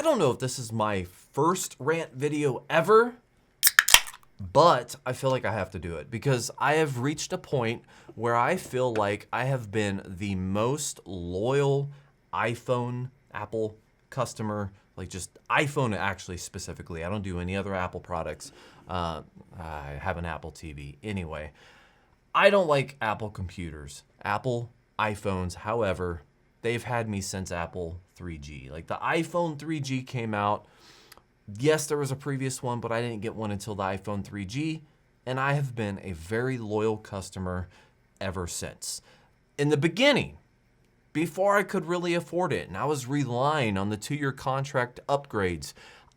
don't know if this is my first rant video ever, but I feel like I have to do it because I have reached a point where I feel like I have been the most loyal Apple customer, like just iPhone actually specifically. I don't do any other Apple products. I have an Apple TV. Anyway, I don't like Apple computers, Apple iPhones. However, they've had me since Apple 3G. Like the iPhone 3G came out. Yes, there was a previous one, but I didn't get one until the iPhone 3G, and I have been a very loyal customer ever since. In the beginning, before I could really afford it, and I was relying on the 2-year contract upgrades,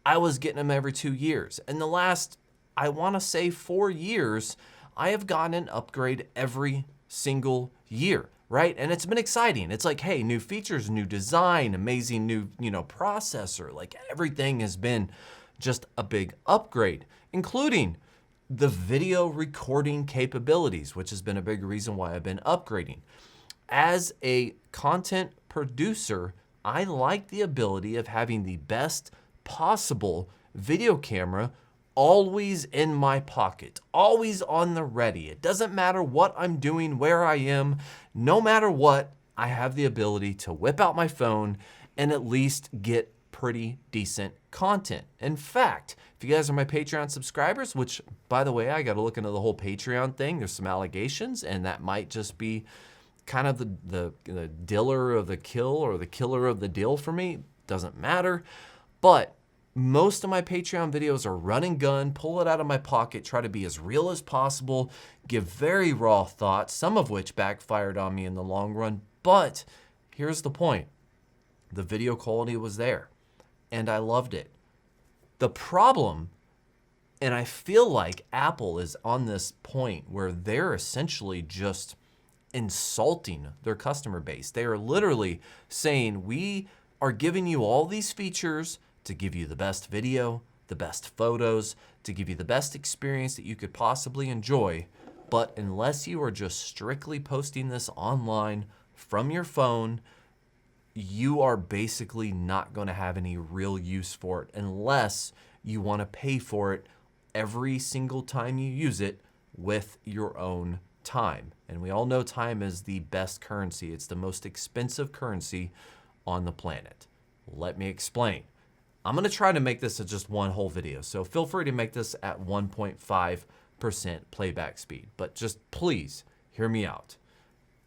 I was getting them every 2 years. In the last, I want to say 4 years, I have gotten an upgrade every single year, right? And it's been exciting. It's like, hey, new features, new design, amazing new, processor. Like everything has been just a big upgrade, including the video recording capabilities, which has been a big reason why I've been upgrading. As a content producer, I like the ability of having the best possible video camera always in my pocket, always on the ready. It doesn't matter what I'm doing, where I am, no matter what, I have the ability to whip out my phone and at least get pretty decent content. In fact, if you guys are my Patreon subscribers, which by the way, I got to look into the whole Patreon thing. There's some allegations and that might just be kind of the diller of the kill or the killer of the deal for me. Doesn't matter. But most of my Patreon videos are run and gun, pull it out of my pocket, try to be as real as possible, give very raw thoughts, some of which backfired on me in the long run. But here's the point. The video quality was there, and I loved it. The problem, and I feel like Apple is on this point where they're essentially just insulting their customer base. They are literally saying, we are giving you all these features to give you the best video, the best photos, to give you the best experience that you could possibly enjoy. But unless you are just strictly posting this online from your phone, you are basically not going to have any real use for it unless you want to pay for it every single time you use it with your own time. And we all know time is the best currency. It's the most expensive currency on the planet. Let me explain. I'm going to try to make this just one whole video, so feel free to make this at 1.5% playback speed, but just please hear me out.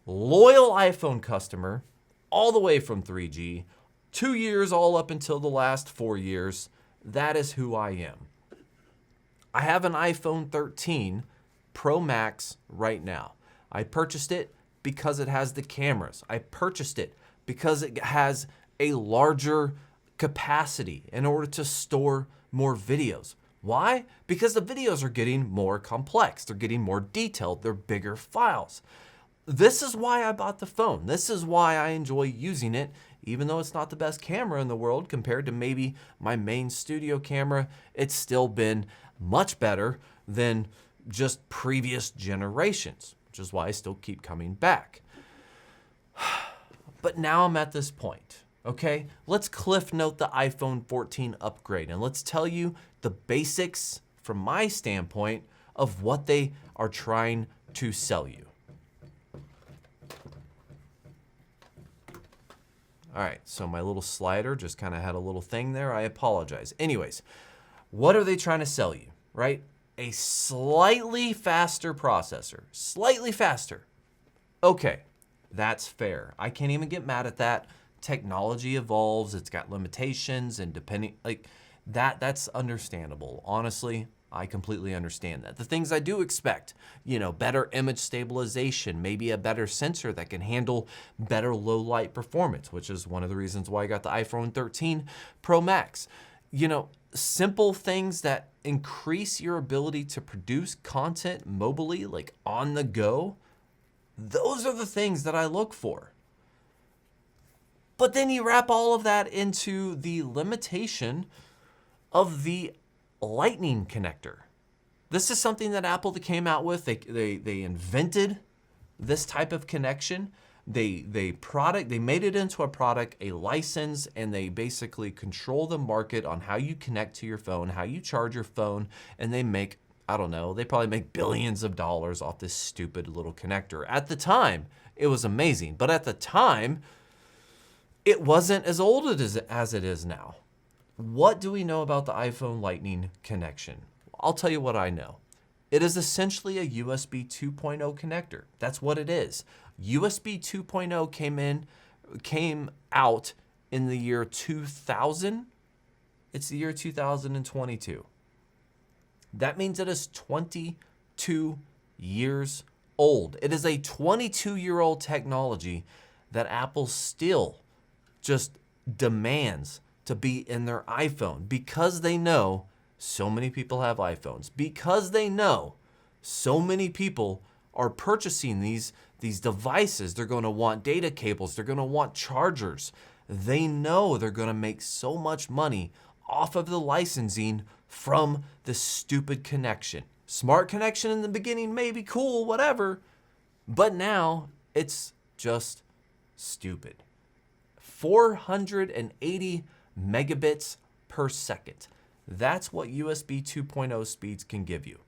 Loyal iPhone customer, all the way from 3G, 2 years all up until the last 4 years, that is who I am. I have an iPhone 13 Pro Max right now. I purchased it because it has the cameras. I purchased it because it has a larger capacity in order to store more videos. Why? Because the videos are getting more complex. They're getting more detailed. They're bigger files. This is why I bought the phone. This is why I enjoy using it, even though it's not the best camera in the world compared to maybe my main studio camera. It's still been much better than just previous generations, which is why I still keep coming back. But now I'm at this point. Okay, let's cliff note the iPhone 14 upgrade and let's tell you the basics from my standpoint of what they are trying to sell you. All right, so my little slider just kind of had a little thing there. I apologize. Anyways, what are they trying to sell you, right? A slightly faster processor, slightly faster. Okay, that's fair. I can't even get mad at that. Technology evolves, it's got limitations, and depending, like that's understandable. Honestly, I completely understand that. The things I do expect, better image stabilization, maybe a better sensor that can handle better low light performance, which is one of the reasons why I got the iPhone 13 Pro Max. Simple things that increase your ability to produce content mobily, like on the go. Those are the things that I look for. But then you wrap all of that into the limitation of the Lightning connector. This is something that Apple came out with. They invented this type of connection, They made it into a product, a license, and they basically control the market on how you connect to your phone, how you charge your phone, and they make, I don't know, they probably make billions of dollars off this stupid little connector. At the time, it was amazing, but at the time, it wasn't as old as it is now. What do we know about the iPhone Lightning connection? I'll tell you what I know. It is essentially a USB 2.0 connector. That's what it is. USB 2.0 came out in the year 2000. It's the year 2022. That means it is 22 years old. It is a 22-year-old technology that Apple still just demands to be in their iPhone because they know so many people have iPhones, because they know so many people are purchasing these devices. They're going to want data cables. They're going to want chargers. They know they're going to make so much money off of the licensing from this stupid connection. Smart connection in the beginning may be cool, whatever, but now it's just stupid. 480 megabits per second. That's what USB 2.0 speeds can give you.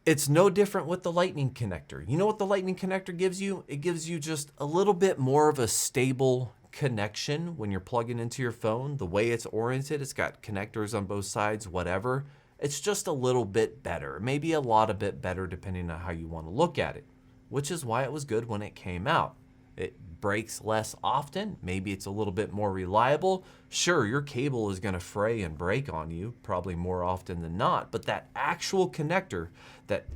It's no different with the Lightning connector. You know what the Lightning connector gives you? It gives you just a little bit more of a stable connection when you're plugging into your phone. The way it's oriented, it's got connectors on both sides, whatever. It's just a little bit better, maybe a lot a bit better depending on how you want to look at it, which is why it was good when it came out. It breaks less often. Maybe it's a little bit more reliable. Sure, your cable is going to fray and break on you probably more often than not, but that actual connector that,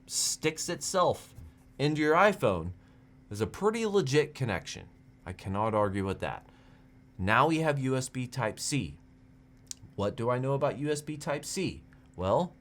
sticks itself into your iPhone is a pretty legit connection. I cannot argue with that. Now we have USB Type-C. What do I know about USB Type-C? Well,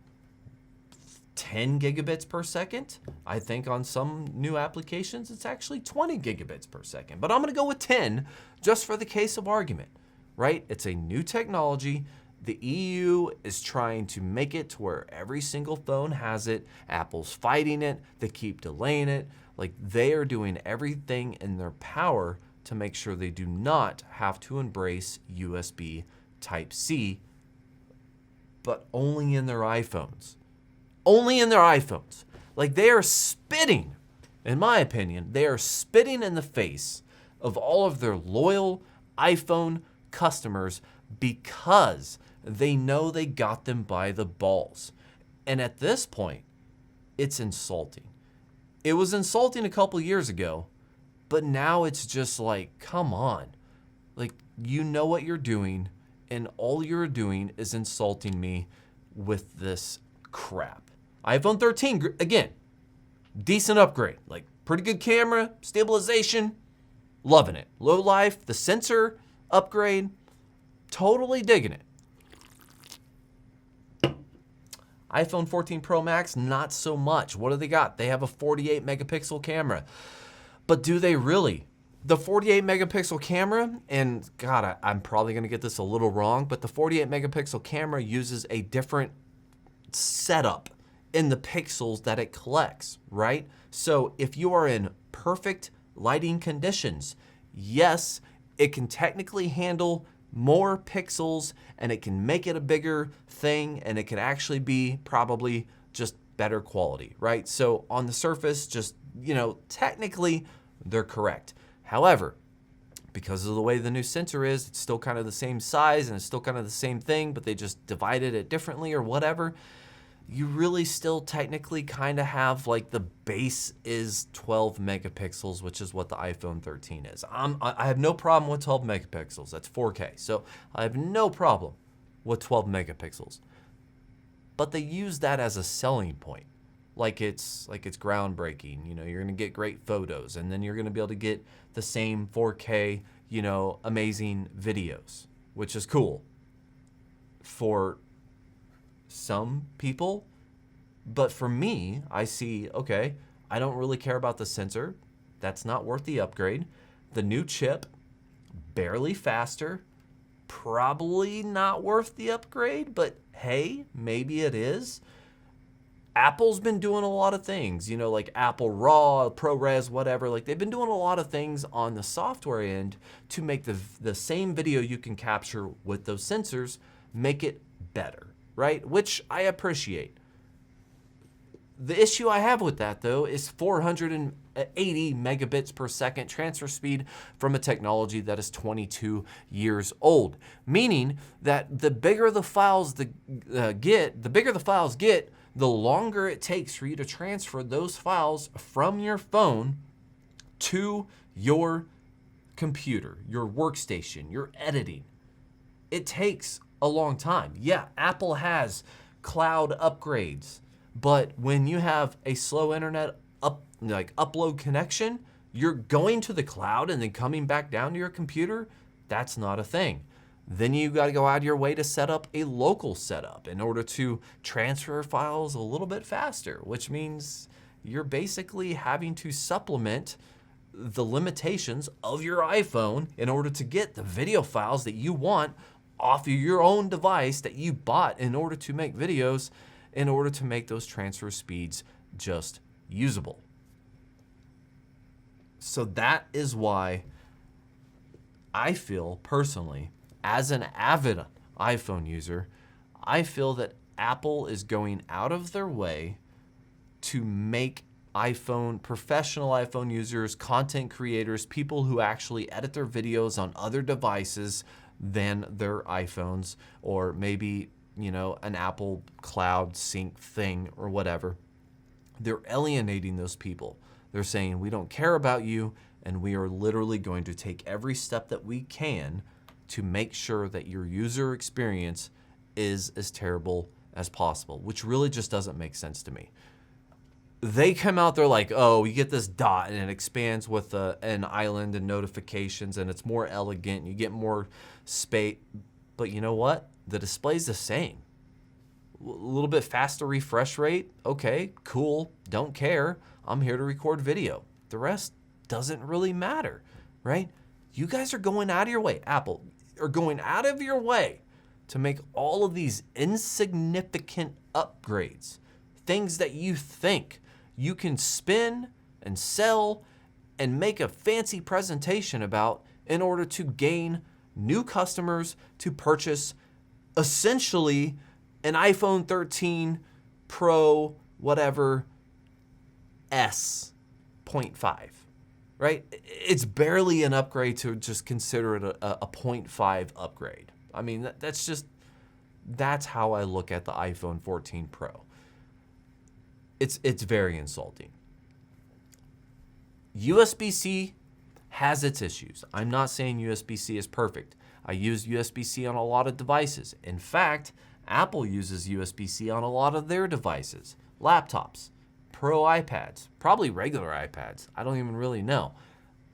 10 gigabits per second. I think on some new applications, it's actually 20 gigabits per second. But I'm going to go with 10 just for the case of argument, right? It's a new technology. The EU is trying to make it to where every single phone has it. Apple's fighting it. They keep delaying it. Like, they are doing everything in their power to make sure they do not have to embrace USB Type-C, but only in their iPhones. Only in their iPhones. Like, they are spitting, in my opinion, they are spitting in the face of all of their loyal iPhone customers because they know they got them by the balls. And at this point, it's insulting. It was insulting a couple years ago, but now it's just like, come on. Like, you know what you're doing, and all you're doing is insulting me with this crap. iPhone 13, again, decent upgrade. Like, pretty good camera, stabilization, loving it. Low life, the sensor upgrade, totally digging it. iPhone 14 Pro Max, not so much. What do they got? They have a 48 megapixel camera. But do they really? The 48 megapixel camera, and God, I'm probably going to get this a little wrong, but the 48 megapixel camera uses a different setup in the pixels that it collects, right? So if you are in perfect lighting conditions, yes, it can technically handle more pixels and it can make it a bigger thing and it can actually be probably just better quality, right? So on the surface, just, technically they're correct. However, because of the way the new sensor is, it's still kind of the same size and it's still kind of the same thing, but they just divided it differently or whatever. You really still technically kind of have, like, the base is 12 megapixels, which is what the iPhone 13 is. I have no problem with 12 megapixels. That's 4K. So I have no problem with 12 megapixels. But they use that as a selling point. Like it's groundbreaking. You're going to get great photos, and then you're going to be able to get the same 4K, amazing videos, which is cool for some people. But for me, I see, okay, I don't really care about the sensor. That's not worth the upgrade. The new chip, barely faster, probably not worth the upgrade, but hey, maybe it is. Apple's been doing a lot of things, you know, like Apple RAW, ProRes, whatever. Like they've been doing a lot of things on the software end to make the same video you can capture with those sensors, make it better, right? Which I appreciate. The issue I have with that, though, is 480 megabits per second transfer speed from a technology that is 22 years old. Meaning that the bigger the files get, the longer it takes for you to transfer those files from your phone to your computer, your workstation, your editing. It takes a long time. Yeah, Apple has cloud upgrades. But when you have a slow internet upload connection, you're going to the cloud and then coming back down to your computer. That's not a thing. Then you got to go out of your way to set up a local setup in order to transfer files a little bit faster, which means you're basically having to supplement the limitations of your iPhone in order to get the video files that you want off of your own device that you bought in order to make videos, in order to make those transfer speeds just usable. So that is why I feel personally, as an avid iPhone user, I feel that Apple is going out of their way to make professional iPhone users, content creators, people who actually edit their videos on other devices than their iPhones, or maybe an Apple Cloud Sync thing or whatever. They're alienating those people. They're saying, we don't care about you, and we are literally going to take every step that we can to make sure that your user experience is as terrible as possible, which really just doesn't make sense to me. They come out, they're like, oh, you get this dot and it expands with an island and notifications, and it's more elegant, you get more space. But you know what? The display's the same. A little bit faster refresh rate. Okay, cool. Don't care. I'm here to record video. The rest doesn't really matter, right? You guys are going out of your way. Apple are going out of your way to make all of these insignificant upgrades, things that you think you can spin and sell and make a fancy presentation about in order to gain new customers to purchase essentially an iPhone 13 Pro, whatever, S 0.5, right? It's barely an upgrade to just consider it a 0.5 upgrade. I mean, that's how I look at the iPhone 14 Pro. It's very insulting. USB-C has its issues. I'm not saying USB-C is perfect. I use USB-C on a lot of devices. In fact, Apple uses USB-C on a lot of their devices. Laptops, Pro iPads, probably regular iPads. I don't even really know.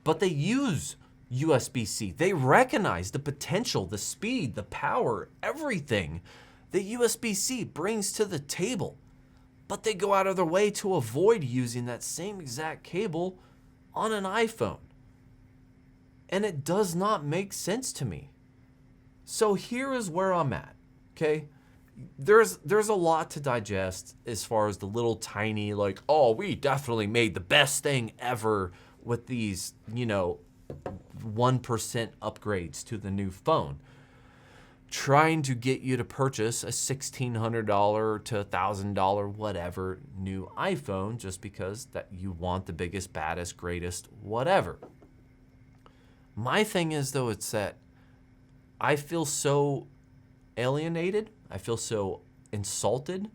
But they use USB-C. They recognize the potential, the speed, the power, everything that USB-C brings to the table. But they go out of their way to avoid using that same exact cable on an iPhone. And it does not make sense to me. So here is where I'm at, okay? There's a lot to digest as far as the little tiny, like, oh, we definitely made the best thing ever with these, 1% upgrades to the new phone. Trying to get you to purchase a $1,600 to $1,000 whatever new iPhone just because that you want the biggest, baddest, greatest, whatever. My thing is, though, it's that I feel so alienated. I feel so insulted.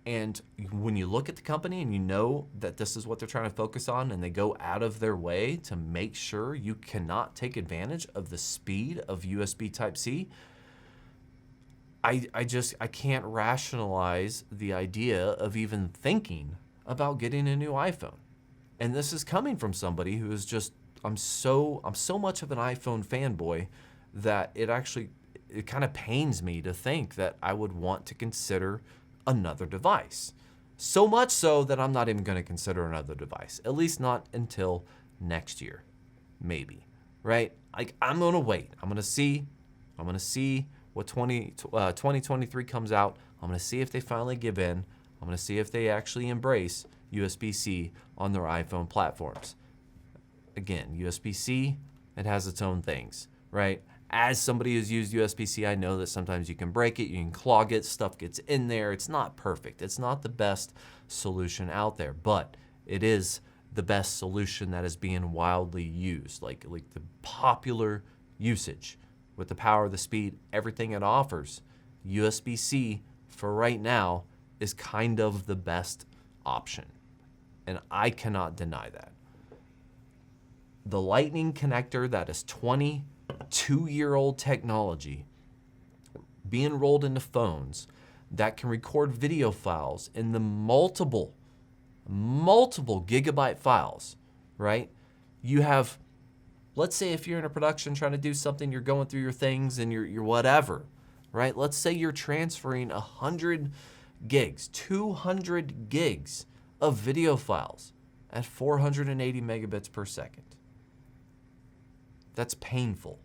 And when you look at the company and you know that this is what they're trying to focus on, and they go out of their way to make sure you cannot take advantage of the speed of USB Type-C, I can't rationalize the idea of even thinking about getting a new iPhone. And this is coming from somebody who is just, I'm so much of an iPhone fanboy that it kind of pains me to think that I would want to consider another device. So much so that I'm not even going to consider another device, at least not until next year, maybe, right? Like, I'm going to wait. I'm going to see what 2023 comes out. I'm going to see if they finally give in. I'm going to see if they actually embrace USB-C on their iPhone platforms. Again, USB-C, it has its own things, right? As somebody who's used USB-C, I know that sometimes you can break it, you can clog it, stuff gets in there. It's not perfect. It's not the best solution out there, but it is the best solution that is being wildly used, like the popular usage with the power, the speed, everything it offers. USB-C for right now is kind of the best option, and I cannot deny that. The Lightning connector that is 22-year-old technology being rolled into phones that can record video files in the multiple gigabyte files, right? You have, let's say if you're in a production trying to do something, you're going through your things and you're whatever, right? Let's say you're transferring 100 gigs, 200 gigs of video files at 480 megabits per second. That's painful.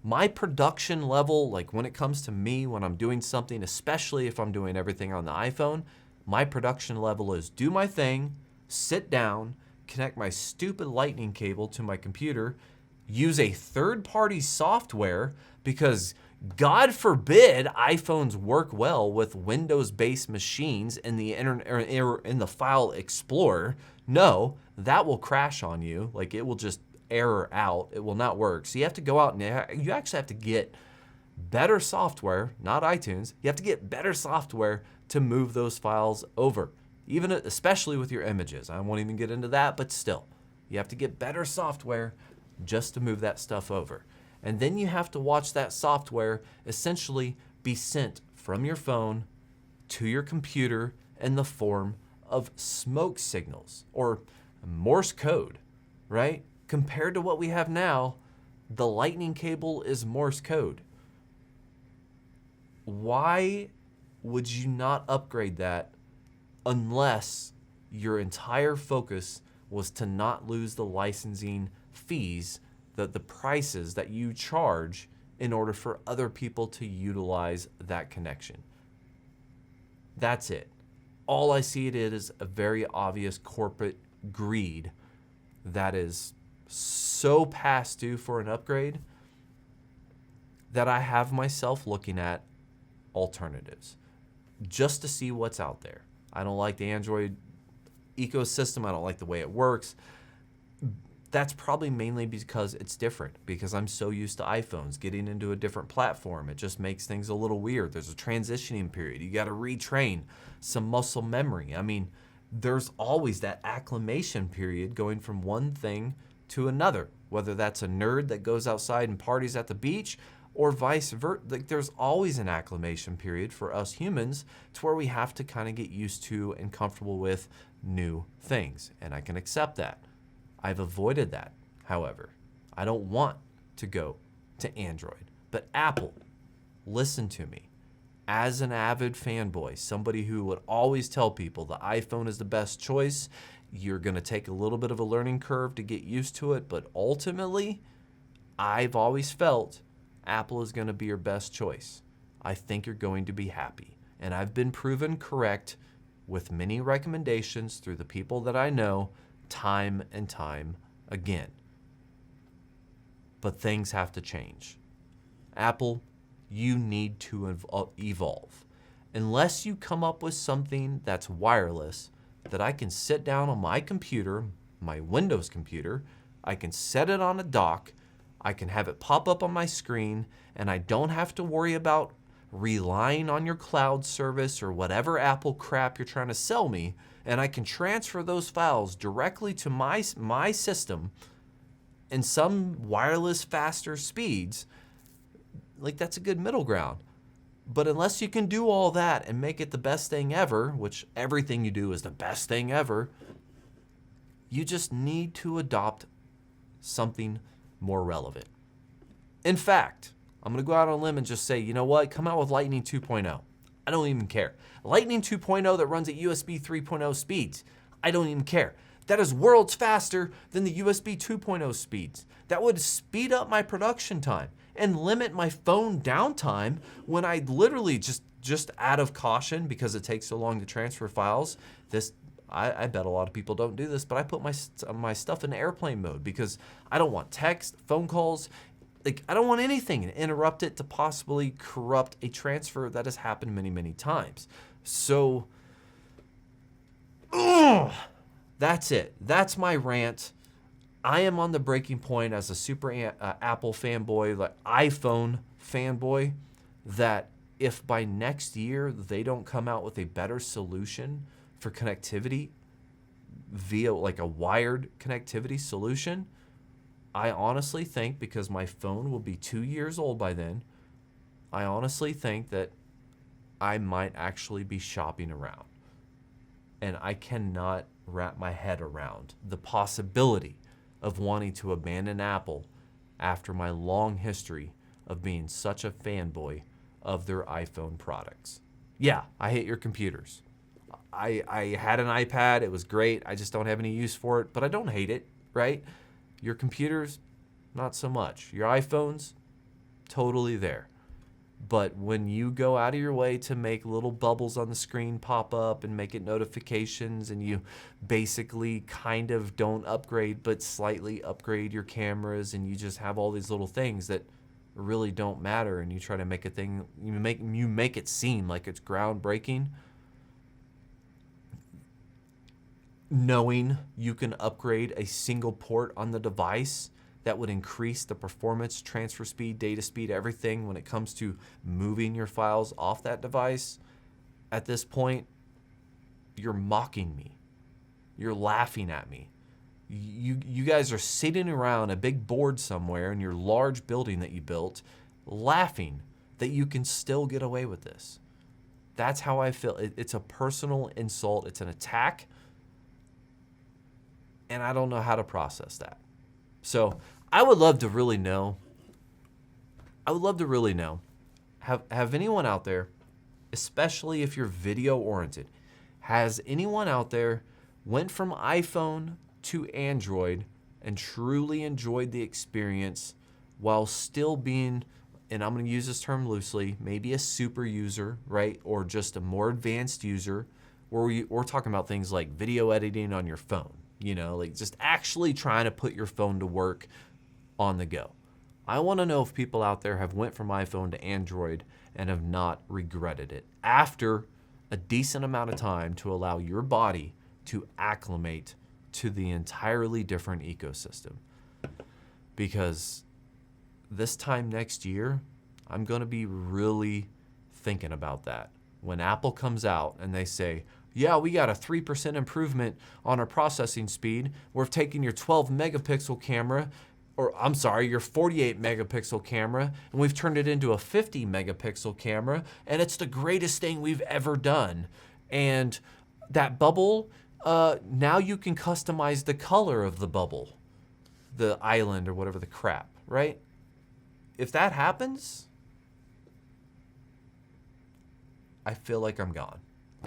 My production level, like when it comes to me, when I'm doing something, especially if I'm doing everything on the iPhone, my production level is do my thing, sit down, connect my stupid lightning cable to my computer, use a third-party software because God forbid iPhones work well with Windows-based machines in the in the File Explorer. No, that will crash on you. Like it will just error out. It will not work. So you have to go out and you actually have to get better software, not iTunes. You have to get better software to move those files over, even especially with your images. I won't even get into that, but still, you have to get better software just to move that stuff over. And then you have to watch that software essentially be sent from your phone to your computer in the form of smoke signals or Morse code, right? Compared to what we have now, the lightning cable is Morse code. Why would you not upgrade that unless your entire focus was to not lose the licensing fees, the prices that you charge in order for other people to utilize that connection? That's it. All I see it is a very obvious corporate greed that is so past due for an upgrade that I have myself looking at alternatives just to see what's out there. I don't like the Android ecosystem. I don't like the way it works. That's probably mainly because it's different, because I'm so used to iPhones. Getting into a different platform, it just makes things a little weird. There's a transitioning period. You got to retrain some muscle memory. I mean, there's always that acclimation period going from one thing to another, whether that's a nerd that goes outside and parties at the beach or vice versa. Like, there's always an acclimation period for us humans to where we have to kind of get used to and comfortable with new things, and I can accept that. I've avoided that, however. I don't want to go to Android, but Apple, listen to me. As an avid fanboy, somebody who would always tell people the iPhone is the best choice, you're going to take a little bit of a learning curve to get used to it, but ultimately, I've always felt Apple is going to be your best choice. I think you're going to be happy. And I've been proven correct with many recommendations through the people that I know time and time again. But things have to change. Apple, you need to evolve. Unless you come up with something that's wireless that I can sit down on my computer, my Windows computer, I can set it on a dock, I can have it pop up on my screen, and I don't have to worry about relying on your cloud service or whatever Apple crap you're trying to sell me, and I can transfer those files directly to my system in some wireless faster speeds. Like, that's a good middle ground. But unless you can do all that and make it the best thing ever, which everything you do is the best thing ever, you just need to adopt something more relevant. In fact, I'm going to go out on a limb and just say, you know what? Come out with Lightning 2.0. I don't even care. Lightning 2.0 that runs at USB 3.0 speeds. I don't even care. That is worlds faster than the USB 2.0 speeds. That would speed up my production time. and limit my phone downtime when I literally just out of caution because it takes so long to transfer files. I bet a lot of people don't do this, but I put my stuff in airplane mode because I don't want text, phone calls. Like, I don't want anything to interrupt it to possibly corrupt a transfer that has happened many, many times. So, that's it. That's my rant. I am on the breaking point as a super Apple fanboy, like iPhone fanboy, that if by next year they don't come out with a better solution for connectivity via like a wired connectivity solution, I honestly think, because my phone will be 2 years old by then, I honestly think that I might actually be shopping around. And I cannot wrap my head around the possibility of wanting to abandon Apple after my long history of being such a fanboy of their iPhone products. Yeah, I hate your computers. I had an iPad. It was great. I just don't have any use for it, but I don't hate it, right? Your computers, not so much. Your iPhones, totally there. But when you go out of your way to make little bubbles on the screen pop up and make it notifications, and you basically kind of don't upgrade but slightly upgrade your cameras, and you just have all these little things that really don't matter, and you try to make a thing, you make it seem like it's groundbreaking, knowing you can upgrade a single port on the device that would increase the performance, transfer speed, data speed, everything when it comes to moving your files off that device. At this point, you're mocking me. You're laughing at me. You guys are sitting around a big board somewhere in your large building that you built, laughing that you can still get away with this. That's how I feel. It's a personal insult. It's an attack. And I don't know how to process that. So I would love to really know. Have anyone out there, especially if you're video oriented, has anyone out there went from iPhone to Android and truly enjoyed the experience while still being, and I'm going to use this term loosely, maybe a super user, right? Or just a more advanced user, where we're talking about things like video editing on your phone, like just actually trying to put your phone to work on the go. I want to know if people out there have went from iPhone to Android and have not regretted it after a decent amount of time to allow your body to acclimate to the entirely different ecosystem. Because this time next year, I'm going to be really thinking about that. When Apple comes out and they say, yeah, we got a 3% improvement on our processing speed. We're taking your 12 megapixel camera, your 48 megapixel camera, and we've turned it into a 50 megapixel camera, and it's the greatest thing we've ever done. And that bubble, now you can customize the color of the bubble, the island or whatever the crap, right? If that happens, I feel like I'm gone.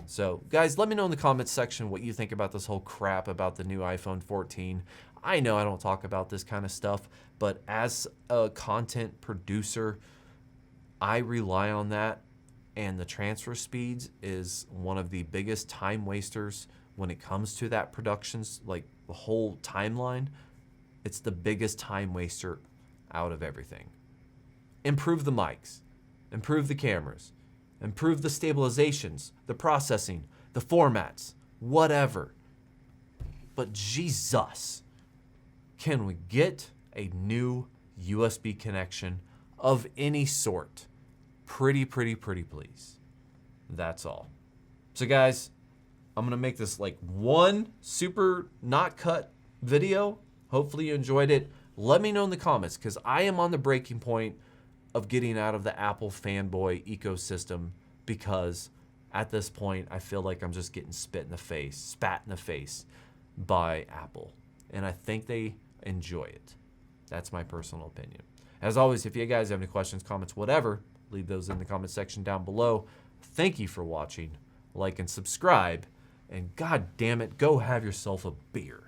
So, guys, let me know in the comments section what you think about this whole crap about the new iPhone 14. I know I don't talk about this kind of stuff, but as a content producer, I rely on that, and the transfer speeds is one of the biggest time wasters when it comes to that productions, like the whole timeline. It's the biggest time waster out of everything. Improve the mics, improve the cameras, improve the stabilizations, the processing, the formats, whatever. But Jesus, can we get a new USB connection of any sort? Pretty please. That's all. So guys, I'm going to make this like one super not cut video. Hopefully you enjoyed it. Let me know in the comments, because I am on the breaking point of getting out of the Apple fanboy ecosystem, because at this point I feel like I'm just getting spat in the face by Apple, and I think they enjoy it. That's my personal opinion. As always, if you guys have any questions, comments, whatever, leave those in the comment section down below. Thank you for watching. Like and subscribe, and god damn it, go have yourself a beer.